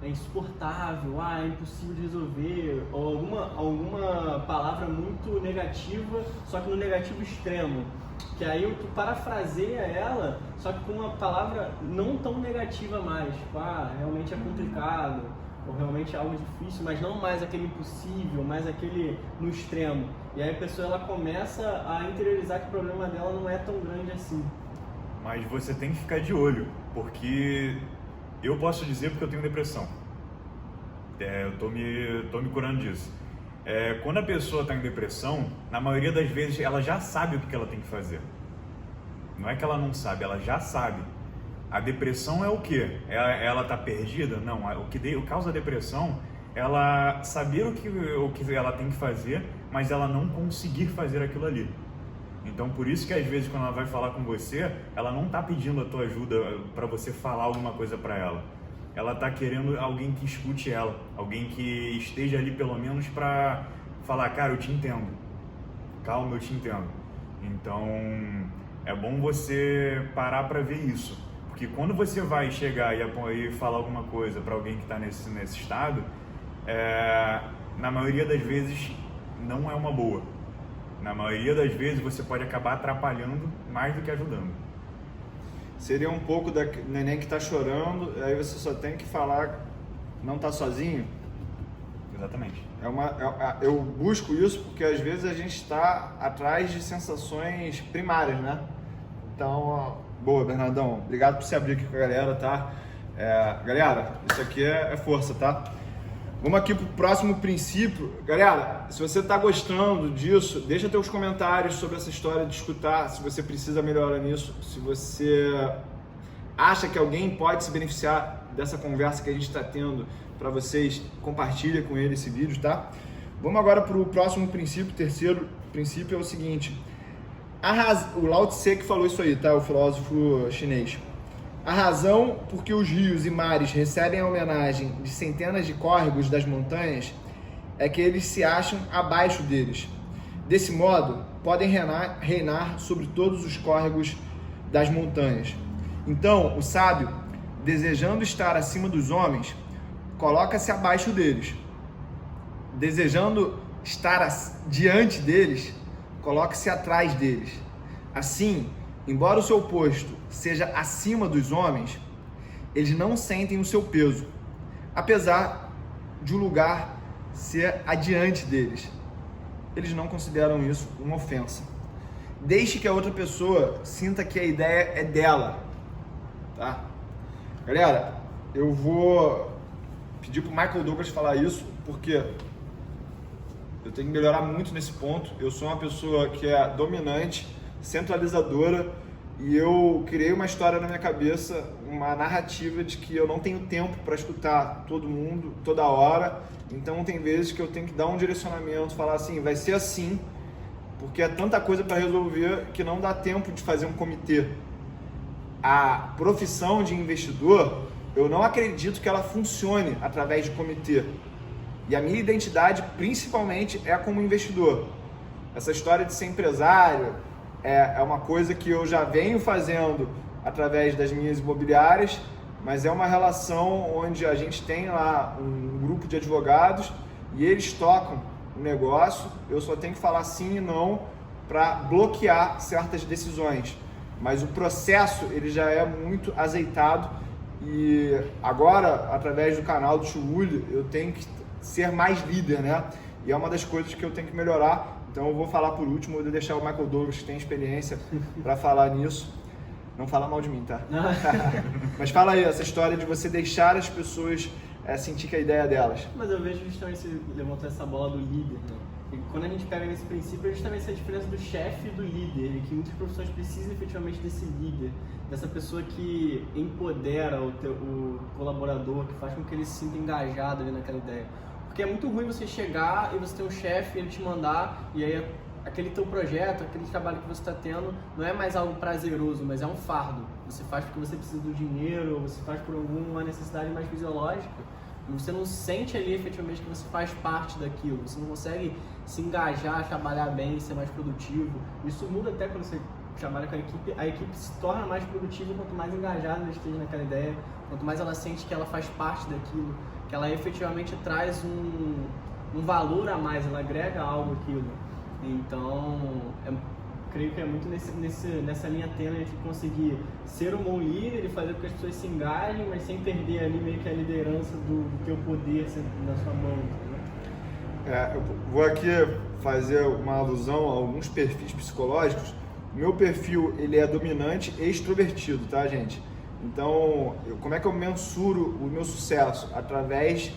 é insuportável, é impossível de resolver, ou alguma palavra muito negativa, só que no negativo extremo. Que aí tu parafraseia ela, só que com uma palavra não tão negativa mais, tipo, realmente é complicado, ou realmente é algo difícil, mas não mais aquele impossível, mais aquele no extremo. E aí a pessoa ela começa a interiorizar que o problema dela não é tão grande assim. Mas você tem que ficar de olho, porque eu posso dizer porque eu tenho depressão. Eu tô me curando disso. Quando a pessoa está em depressão, na maioria das vezes ela já sabe o que ela tem que fazer. Não é que ela não sabe, ela já sabe. A depressão é o quê? Ela está perdida? Não, o que causa a depressão é ela saber o que ela tem que fazer, mas ela não conseguir fazer aquilo ali. Então por isso que às vezes quando ela vai falar com você, ela não está pedindo a tua ajuda para você falar alguma coisa para ela. Ela está querendo alguém que escute ela, alguém que esteja ali pelo menos para falar, cara, eu te entendo, calma, eu te entendo. Então é bom você parar para ver isso, porque quando você vai chegar e falar alguma coisa para alguém que está nesse estado, na maioria das vezes não é uma boa. Na maioria das vezes você pode acabar atrapalhando mais do que ajudando. Seria um pouco da neném que está chorando, aí você só tem que falar, não está sozinho? Exatamente. Eu busco isso porque às vezes a gente está atrás de sensações primárias, né? Então, boa, Bernardão, obrigado por se abrir aqui com a galera, tá? Galera, isso aqui é força, tá? Vamos aqui pro próximo princípio. Galera, se você está gostando disso, deixa teus comentários sobre essa história de escutar, se você precisa melhorar nisso, se você acha que alguém pode se beneficiar dessa conversa que a gente está tendo para vocês, compartilha com ele esse vídeo, tá? Vamos agora para o próximo princípio. O terceiro princípio é o seguinte. O Lao Tse que falou isso aí, tá? O filósofo chinês. A razão por que os rios e mares recebem a homenagem de centenas de córregos das montanhas é que eles se acham abaixo deles. Desse modo, podem reinar sobre todos os córregos das montanhas. Então, o sábio, desejando estar acima dos homens, coloca-se abaixo deles. Desejando estar diante deles, coloque-se atrás deles. Assim, embora o seu posto seja acima dos homens, eles não sentem o seu peso, apesar de o lugar ser adiante deles. Eles não consideram isso uma ofensa. Deixe que a outra pessoa sinta que a ideia é dela, tá? Galera, eu vou pedir pro Michael Douglas falar isso, porque eu tenho que melhorar muito nesse ponto. Eu sou uma pessoa que é dominante, centralizadora, e eu criei uma história na minha cabeça, uma narrativa de que eu não tenho tempo para escutar todo mundo, toda hora. Então tem vezes que eu tenho que dar um direcionamento, falar assim, vai ser assim, porque é tanta coisa para resolver que não dá tempo de fazer um comitê. A profissão de investidor, eu não acredito que ela funcione através de comitê. E a minha identidade, principalmente, é como investidor. Essa história de ser empresário é uma coisa que eu já venho fazendo através das minhas imobiliárias, mas é uma relação onde a gente tem lá um grupo de advogados e eles tocam o negócio, eu só tenho que falar sim e não para bloquear certas decisões. Mas o processo ele já é muito azeitado e agora, através do canal do Chuuli, eu tenho que ser mais líder, né? E é uma das coisas que eu tenho que melhorar. Então eu vou falar por último, eu vou deixar o Michael Douglas, que tem experiência, para falar nisso. Não fala mal de mim, tá? Mas fala aí, essa história de você deixar as pessoas sentir que a ideia é delas. Mas eu vejo justamente você levantou essa bola do líder, né? E quando a gente pega nesse princípio, é justamente essa diferença do chefe e do líder, e que muitas profissões precisam efetivamente desse líder, dessa pessoa que empodera o colaborador, que faz com que ele se sinta engajado ali naquela ideia. Porque é muito ruim você chegar e você ter um chefe, ele te mandar, e aí aquele teu projeto, aquele trabalho que você está tendo, não é mais algo prazeroso, mas é um fardo. Você faz porque você precisa do dinheiro, ou você faz por alguma necessidade mais fisiológica, e você não sente ali efetivamente que você faz parte daquilo, você não consegue se engajar, trabalhar bem, ser mais produtivo. Isso muda até quando você trabalha com a equipe se torna mais produtiva quanto mais engajada ela esteja naquela ideia, quanto mais ela sente que ela faz parte daquilo, que ela efetivamente traz um valor a mais, ela agrega algo àquilo. Então, creio que é muito nessa linha tênue de conseguir ser um bom líder e fazer com que as pessoas se engajem, mas sem perder ali meio que a liderança do teu poder na sua mão. Eu vou aqui fazer uma alusão a alguns perfis psicológicos. O meu perfil ele é dominante e extrovertido, tá, gente? Então, como é que eu mensuro o meu sucesso? Através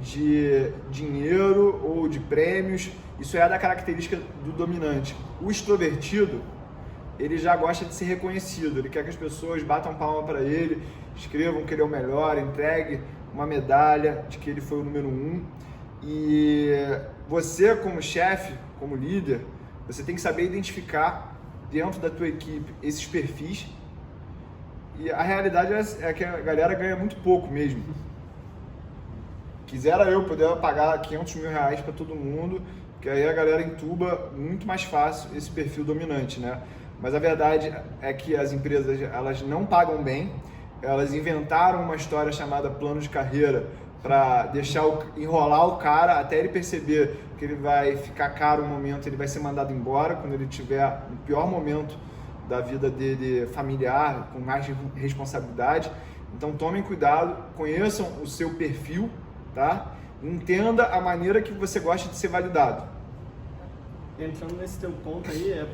de dinheiro ou de prêmios. Isso é da característica do dominante. O extrovertido, ele já gosta de ser reconhecido, ele quer que as pessoas batam palma para ele, escrevam que ele é o melhor, entregue uma medalha de que ele foi o número 1. E você, como chefe, como líder, você tem que saber identificar dentro da tua equipe esses perfis. E a realidade é que a galera ganha muito pouco mesmo. Quisera eu poder pagar 500 mil reais para todo mundo, que aí a galera entuba muito mais fácil esse perfil dominante, né? Mas a verdade é que as empresas, elas não pagam bem, elas inventaram uma história chamada plano de carreira para deixar enrolar o cara até ele perceber que ele vai ficar caro um momento, ele vai ser mandado embora quando ele tiver no pior momento da vida dele familiar, com mais responsabilidade. Então tomem cuidado, conheçam o seu perfil, tá? Entenda a maneira que você gosta de ser validado. Entrando nesse teu ponto aí,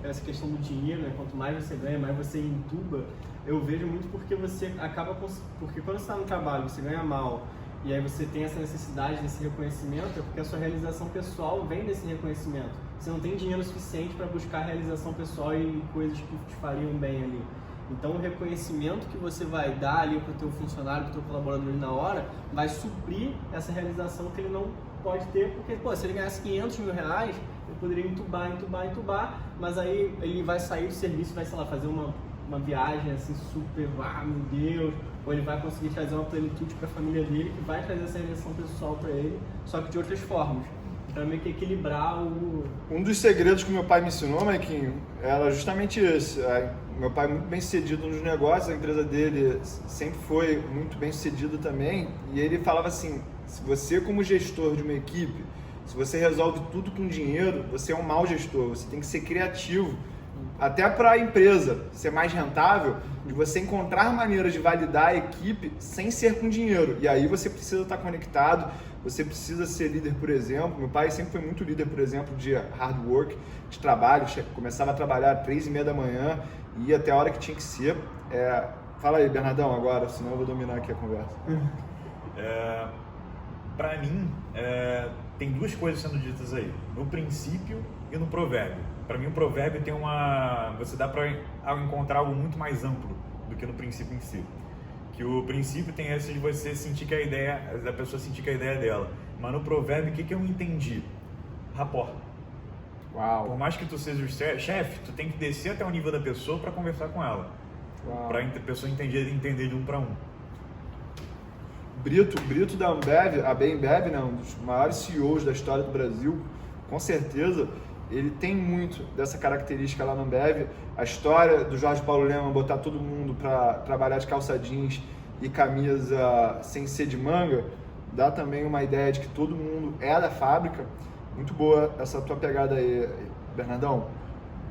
essa questão do dinheiro, né? Quanto mais você ganha, mais você entuba. Eu vejo muito porque você acaba... Porque quando você está no trabalho, você ganha mal, e aí você tem essa necessidade desse reconhecimento, é porque a sua realização pessoal vem desse reconhecimento. Você não tem dinheiro suficiente para buscar realização pessoal e coisas que te fariam bem ali. Então o reconhecimento que você vai dar ali para o teu funcionário, para o teu colaborador ali na hora, vai suprir essa realização que ele não pode ter, porque pô, se ele ganhasse 500 mil reais, ele poderia entubar, mas aí ele vai sair do serviço, vai, sei lá, fazer uma viagem assim super, meu Deus, ou ele vai conseguir trazer uma plenitude para a família dele, que vai trazer essa realização pessoal para ele, só que de outras formas. Então é meio que equilibrar o... Um dos segredos que meu pai me ensinou, Maiquinho, era justamente esse. Meu pai é muito bem sucedido nos negócios, a empresa dele sempre foi muito bem sucedida também, e ele falava assim, se você como gestor de uma equipe, Se você resolve tudo com dinheiro, você é um mau gestor. Você tem que ser criativo, até para a empresa ser mais rentável, de você encontrar maneiras de validar a equipe sem ser com dinheiro. E aí você precisa estar conectado, você precisa ser líder, por exemplo. Meu pai sempre foi muito líder, por exemplo, de hard work, de trabalho. Começava a trabalhar às 3h30 da manhã e ia até a hora que tinha que ser. Fala aí, Bernardão, agora, senão eu vou dominar aqui a conversa. Para mim, tem duas coisas sendo ditas aí, no princípio e no provérbio. Para mim, o provérbio tem você dá para encontrar algo muito mais amplo do que no princípio em si. Que o princípio tem esse de você sentir que a ideia, da pessoa sentir que a ideia é dela. Mas no provérbio, o que eu entendi? Rapport. Uau. Por mais que tu seja o chefe, tu tem que descer até o nível da pessoa para conversar com ela. Para a pessoa entender de um para um. Brito da Ambev, a Ambev, né, um dos maiores CEOs da história do Brasil, com certeza, ele tem muito dessa característica lá na Ambev. A história do Jorge Paulo Lemann botar todo mundo para trabalhar de calça jeans e camisa sem ser de manga, dá também uma ideia de que todo mundo é da fábrica. Muito boa essa tua pegada aí, Bernardão.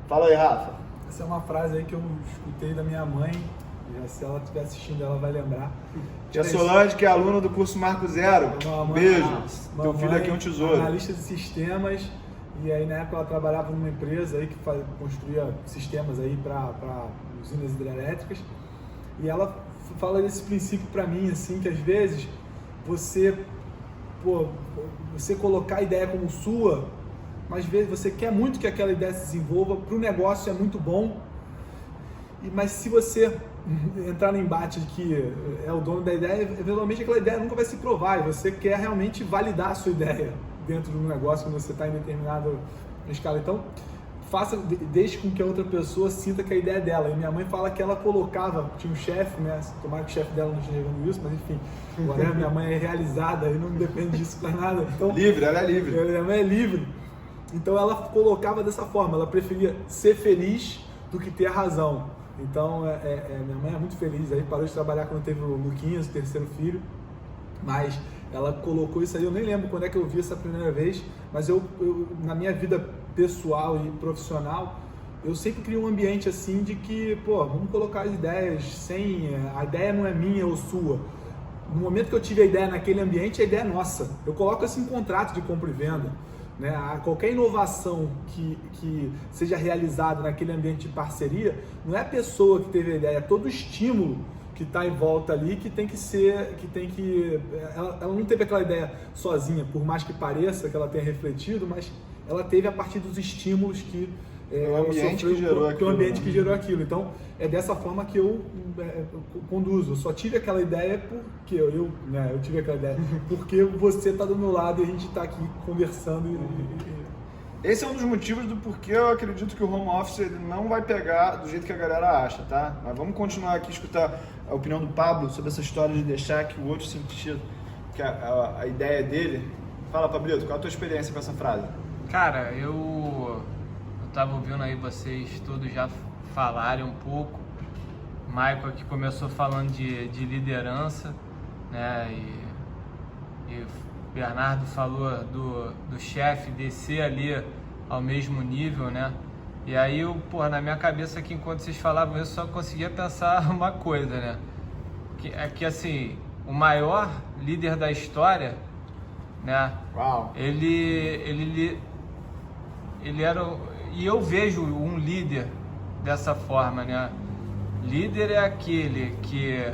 Fala aí, Rafa. Essa é uma frase aí que eu escutei da minha mãe, e se ela estiver assistindo ela vai lembrar. Tia Solange, que é aluna do curso Marco Zero. Beijo. Teu filho aqui é um tesouro. Analista de sistemas. E aí na época ela trabalhava numa empresa aí que construía sistemas aí para usinas hidrelétricas. E ela fala desse princípio para mim, assim, que às vezes você colocar a ideia como sua, mas às vezes você quer muito que aquela ideia se desenvolva, para o negócio é muito bom, mas se você entrar no embate de que é o dono da ideia, eventualmente aquela ideia nunca vai se provar, e você quer realmente validar a sua ideia dentro do negócio quando você está em determinada escala. Então, deixe com que a outra pessoa sinta que a ideia é dela. E minha mãe fala que ela colocava, tinha um chefe, né? Tomara que o chefe dela não esteja vendo isso, mas enfim, agora minha mãe é realizada e não depende disso para nada. Então, livre, ela é livre. Minha mãe é livre. Então ela colocava dessa forma, ela preferia ser feliz do que ter a razão. Então, minha mãe é muito feliz, aí parou de trabalhar quando teve o Luquinhas, o terceiro filho, mas ela colocou isso aí, eu nem lembro quando é que eu vi essa primeira vez, mas eu na minha vida pessoal e profissional, eu sempre crio um ambiente assim de que, vamos colocar as ideias a ideia não é minha ou sua. No momento que eu tive a ideia naquele ambiente, a ideia é nossa. Eu coloco assim em contrato de compra e venda. Né? Qualquer inovação que seja realizada naquele ambiente de parceria, não é a pessoa que teve a ideia, é todo o estímulo que está em volta ali que tem que ser, ela não teve aquela ideia sozinha, por mais que pareça que ela tenha refletido, mas ela teve a partir dos estímulos que o ambiente que gerou aquilo. O ambiente que gerou aquilo. Então, é dessa forma que eu conduzo. Eu só tive aquela ideia porque eu tive aquela ideia porque você está do meu lado e a gente está aqui conversando. Esse é um dos motivos do porquê eu acredito que o home office ele não vai pegar do jeito que a galera acha, tá? Mas vamos continuar aqui, escutar a opinião do Pablo sobre essa história de deixar que o outro sentir que a ideia dele. Fala, Pablito, qual a tua experiência com essa frase? Cara, eu tava ouvindo aí vocês todos já falarem um pouco. Michael aqui começou falando de liderança, né? E Bernardo falou do chefe descer ali ao mesmo nível, né? E aí na minha cabeça aqui, enquanto vocês falavam isso, só conseguia pensar uma coisa, né? Que assim, o maior líder da história, né? Uau. Ele era, e eu vejo um líder dessa forma, né? Líder é aquele que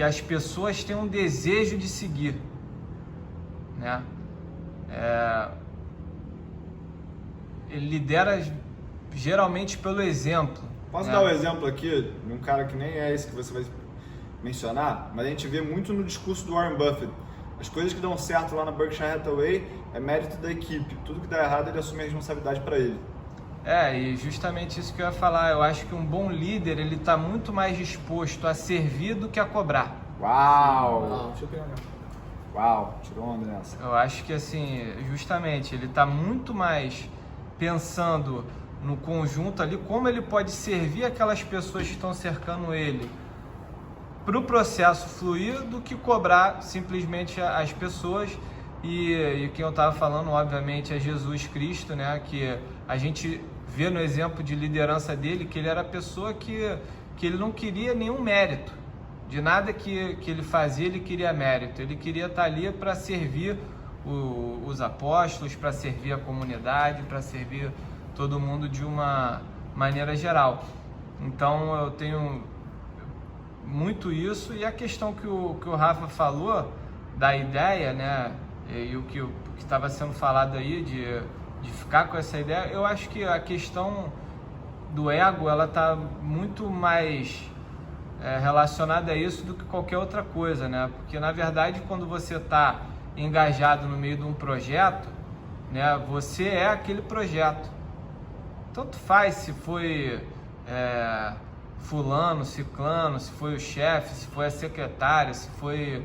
as pessoas têm um desejo de seguir, né? Ele lidera geralmente pelo exemplo. Posso né? dar um exemplo aqui de um cara que nem é esse que você vai mencionar, mas a gente vê muito no discurso do Warren Buffett. As coisas que dão certo lá na Berkshire Hathaway é mérito da equipe. Tudo que dá errado ele assume a responsabilidade para ele. E justamente isso que eu ia falar. Eu acho que um bom líder, ele está muito mais disposto a servir do que a cobrar. Uau! Deixa eu pegar. Uau, tirou onda nessa. Eu acho que assim, justamente, ele está muito mais pensando no conjunto ali, como ele pode servir aquelas pessoas que estão cercando ele para o processo fluir, do que cobrar simplesmente as pessoas E quem eu estava falando, obviamente, é Jesus Cristo, né? Que a gente vê no exemplo de liderança dele que ele era a pessoa que ele não queria nenhum mérito. De nada que ele fazia, ele queria mérito. Ele queria estar ali para servir os apóstolos, para servir a comunidade, para servir todo mundo de uma maneira geral. Então eu tenho muito isso. E a questão que o Rafa falou da ideia, né? E o que estava sendo falado aí de ficar com essa ideia, eu acho que a questão do ego, ela está muito mais relacionada a isso do que qualquer outra coisa, né? Porque na verdade, quando você está engajado no meio de um projeto, né? Você é aquele projeto. Tanto faz se foi fulano, ciclano, se foi o chefe, se foi a secretária, se foi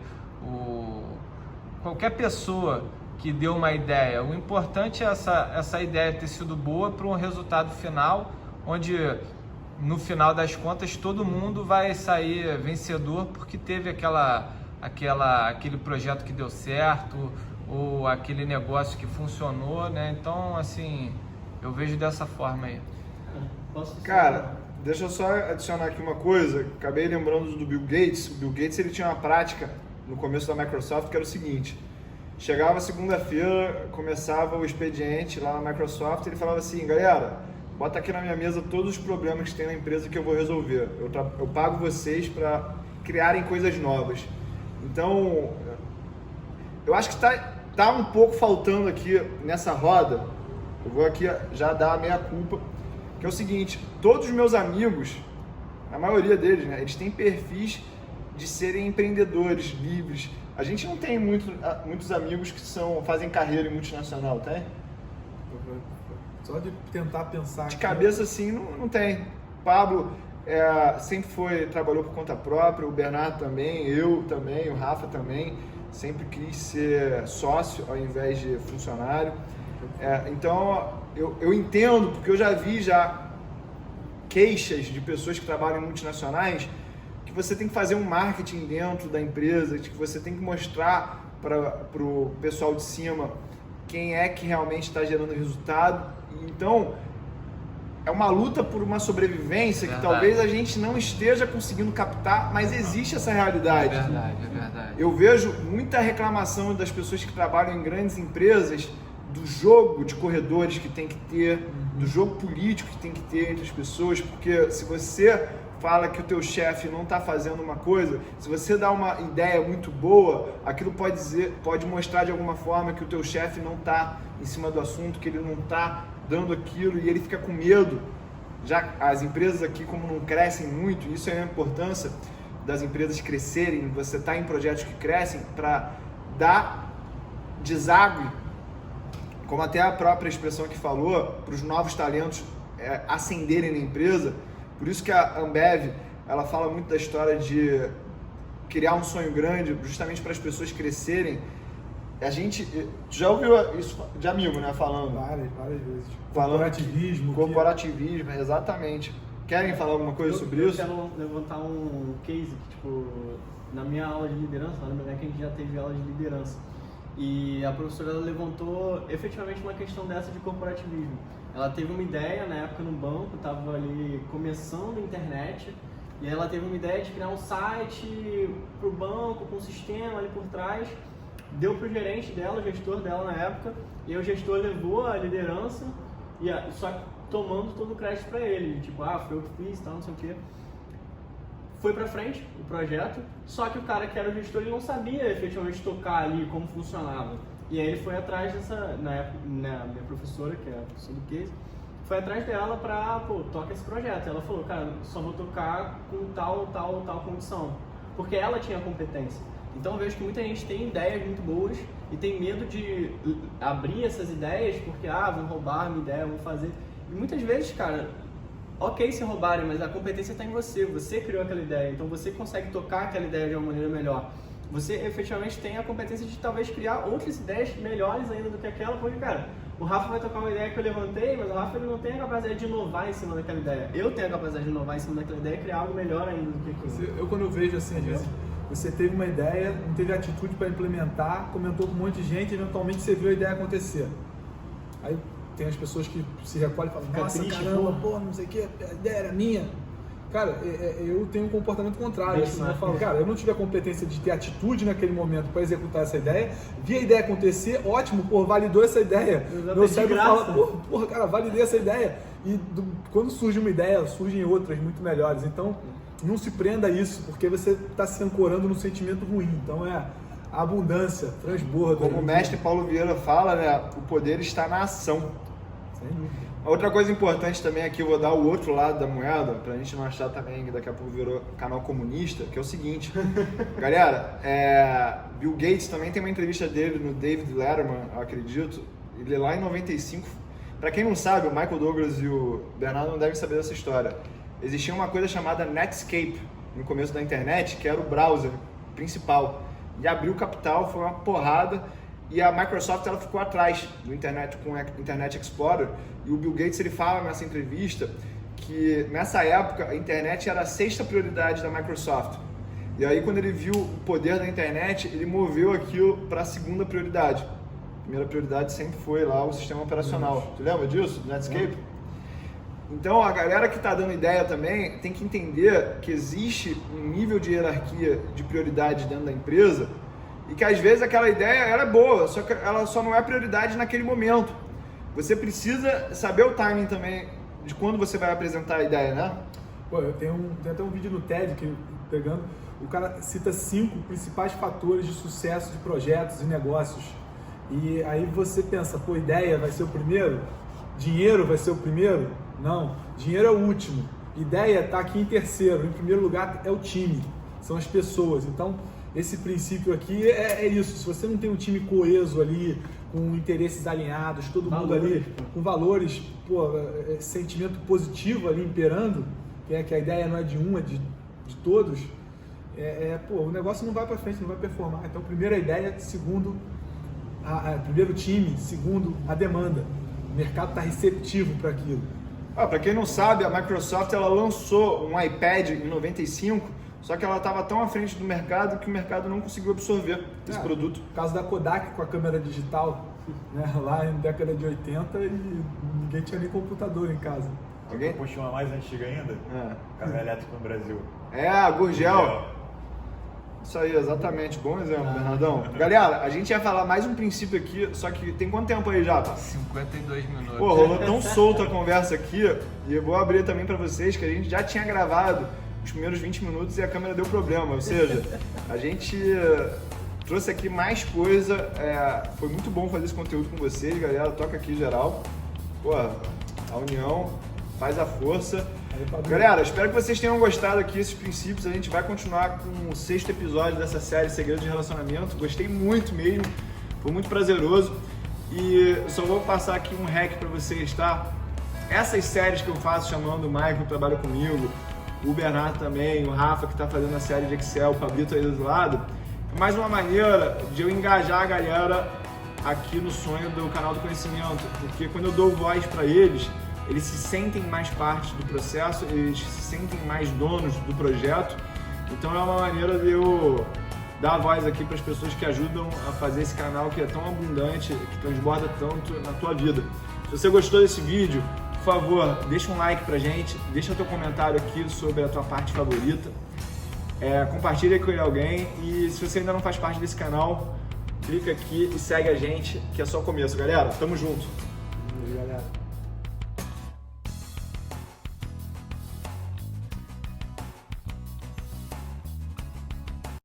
qualquer pessoa que deu uma ideia. O importante é essa ideia ter sido boa para um resultado final, onde no final das contas todo mundo vai sair vencedor porque teve aquele projeto que deu certo ou aquele negócio que funcionou, né? Então, assim, eu vejo dessa forma aí. Cara, deixa eu só adicionar aqui uma coisa. Acabei lembrando do Bill Gates. O Bill Gates, ele tinha uma prática no começo da Microsoft que era o seguinte: chegava segunda-feira, começava o expediente lá na Microsoft, ele falava assim: galera, bota aqui na minha mesa todos os problemas que tem na empresa que eu vou resolver. Eu pago vocês para criarem coisas novas. Então, eu acho que tá um pouco faltando aqui nessa roda. Eu vou aqui já dar a meia culpa, que é o seguinte: todos os meus amigos, a maioria deles, né, eles têm perfis de serem empreendedores, livres. A gente não tem muitos amigos que fazem carreira em multinacional, tem? Só de tentar pensar... De cabeça, assim, não tem. Pablo sempre trabalhou por conta própria, o Bernardo também, eu também, o Rafa também. Sempre quis ser sócio ao invés de funcionário. Então, eu entendo, porque eu já vi queixas de pessoas que trabalham em multinacionais, que você tem que fazer um marketing dentro da empresa, que você tem que mostrar para o pessoal de cima quem é que realmente está gerando resultado. Então, é uma luta por uma sobrevivência que talvez a gente não esteja conseguindo captar, mas existe essa realidade. É verdade. Eu vejo muita reclamação das pessoas que trabalham em grandes empresas do jogo de corredores que tem que ter, do jogo político que tem que ter entre as pessoas, porque se você fala que o teu chefe não está fazendo uma coisa, se você dá uma ideia muito boa, aquilo pode mostrar de alguma forma que o teu chefe não está em cima do assunto, que ele não está dando aquilo e ele fica com medo. Já as empresas aqui, como não crescem muito, isso é a importância das empresas crescerem, você está em projetos que crescem para dar deságue, como até a própria expressão que falou, para os novos talentos ascenderem na empresa. Por isso que a Ambev, ela fala muito da história de criar um sonho grande, justamente para as pessoas crescerem. A gente já ouviu isso de amigo, né, falando? Várias vezes. Corporativismo. Corporativismo, exatamente. Querem falar alguma coisa sobre isso? Eu quero levantar um case que, tipo, na minha aula de liderança, lá no meu que a gente já teve aula de liderança, e a professora ela levantou efetivamente uma questão dessa de corporativismo. Ela teve uma ideia na época no banco, estava ali começando a internet, e ela teve uma ideia de criar um site para o banco, com um sistema ali por trás. Deu para o gerente dela, o gestor dela na época, e o gestor levou a liderança, só que tomando todo o crédito para ele, tipo, foi eu que fiz, tal, não sei o quê. Foi para frente o projeto, só que o cara que era o gestor, ele não sabia efetivamente tocar ali como funcionava. E aí ele foi atrás dessa, na época, minha professora, que é a professora do case, foi atrás dela para, toca esse projeto. Ela falou, cara, só vou tocar com tal condição, porque ela tinha competência. Então eu vejo que muita gente tem ideias muito boas e tem medo de abrir essas ideias porque, vão roubar a minha ideia, vão fazer. E muitas vezes, cara, ok se roubarem, mas a competência está em você. Você criou aquela ideia, então você consegue tocar aquela ideia de uma maneira melhor. Você efetivamente tem a competência de talvez criar outras ideias melhores ainda do que aquela, porque, cara, o Rafa vai tocar uma ideia que eu levantei, mas o Rafa ele não tem a capacidade de inovar em cima daquela ideia. Eu tenho a capacidade de inovar em cima daquela ideia e criar algo melhor ainda do que aquilo. Eu, quando eu vejo assim, às vezes, você teve uma ideia, não teve atitude para implementar, comentou com um monte de gente e eventualmente você viu a ideia acontecer. Aí tem as pessoas que se recolhem e falam, Fica nossa, triste, caramba, pô, não sei o que, a ideia era minha. Cara, eu tenho um comportamento contrário. Assim, eu falo, cara, eu não tive a competência de ter atitude naquele momento para executar essa ideia, vi a ideia acontecer, ótimo, pô, validou essa ideia. Meu cérebro fala, porra, cara, validei essa ideia. E quando surge uma ideia, surgem outras muito melhores. Então, não se prenda a isso, porque você está se ancorando num sentimento ruim. Então, a abundância, transborda. Como o mestre Paulo Vieira fala, né, o poder está na ação. Sem dúvida. Outra coisa importante também aqui, eu vou dar o outro lado da moeda, pra gente não achar também que daqui a pouco virou canal comunista, que é o seguinte, galera, Bill Gates também tem uma entrevista dele no David Letterman, eu acredito, ele lá em 95, pra quem não sabe, o Michael Douglas e o Bernardo não devem saber dessa história, existia uma coisa chamada Netscape no começo da internet, que era o browser principal, e abriu capital, foi uma porrada, e a Microsoft ela ficou atrás do internet com o Internet Explorer, e o Bill Gates ele fala nessa entrevista que nessa época a internet era a 6ª prioridade da Microsoft. E aí quando ele viu o poder da internet, ele moveu aquilo para a 2ª prioridade. A primeira prioridade sempre foi lá o sistema operacional. Tu lembra disso, do Netscape? Então a galera que está dando ideia também tem que entender que existe um nível de hierarquia de prioridade dentro da empresa e que às vezes aquela ideia era boa, só que ela só não é prioridade naquele momento. Você precisa saber o timing também de quando você vai apresentar a ideia, né? Pô, tem até um vídeo no TED que pegando, o cara cita 5 principais fatores de sucesso de projetos e negócios. E aí você pensa, pô, ideia vai ser o primeiro? Dinheiro vai ser o primeiro? Não, dinheiro é o último. Ideia está aqui em terceiro. Em primeiro lugar é o time, são as pessoas. Então, esse princípio aqui é isso. Se você não tem um time coeso ali, com interesses alinhados, todo mundo ali com valores, pô, sentimento positivo ali imperando, que a ideia não é de um, é de todos, pô, o negócio não vai para frente, não vai performar. Então, primeiro a ideia, segundo, primeiro o time, segundo a demanda. O mercado está receptivo para aquilo. Para quem não sabe, a Microsoft ela lançou um iPad em 95, só que ela estava tão à frente do mercado que o mercado não conseguiu absorver esse produto. O caso da Kodak com a câmera digital, né, lá em década de 80 e ninguém tinha nem computador em casa. Alguém? Puxa uma mais antiga ainda? Carro elétrico no Brasil. A Gurgel. Isso aí, exatamente. Bom exemplo, Bernardão. Galera, a gente ia falar mais um princípio aqui, só que tem quanto tempo aí já? 52 minutos. Pô, rolou tão solta a conversa aqui, e eu vou abrir também pra vocês que a gente já tinha gravado os primeiros 20 minutos e a câmera deu problema, ou seja, a gente trouxe aqui mais coisa, foi muito bom fazer esse conteúdo com vocês, galera, toca aqui geral, pô, a união faz a força. Galera, espero que vocês tenham gostado aqui desses princípios, a gente vai continuar com o 6º episódio dessa série Segredos de Relacionamento, gostei muito mesmo, foi muito prazeroso e eu só vou passar aqui um hack pra vocês, tá? Essas séries que eu faço chamando o Michael que trabalha comigo, o Bernardo também, o Rafa que está fazendo a série de Excel, o Pablito aí do lado, é mais uma maneira de eu engajar a galera aqui no sonho do canal do conhecimento, porque quando eu dou voz para eles se sentem mais parte do processo, eles se sentem mais donos do projeto, então é uma maneira de eu dar voz aqui para as pessoas que ajudam a fazer esse canal que é tão abundante, que transborda tanto na tua vida. Se você gostou desse vídeo, por favor, deixa um like pra gente, deixa o teu comentário aqui sobre a tua parte favorita, compartilha com alguém e se você ainda não faz parte desse canal, clica aqui e segue a gente, que é só o começo, galera. Tamo junto! Galera.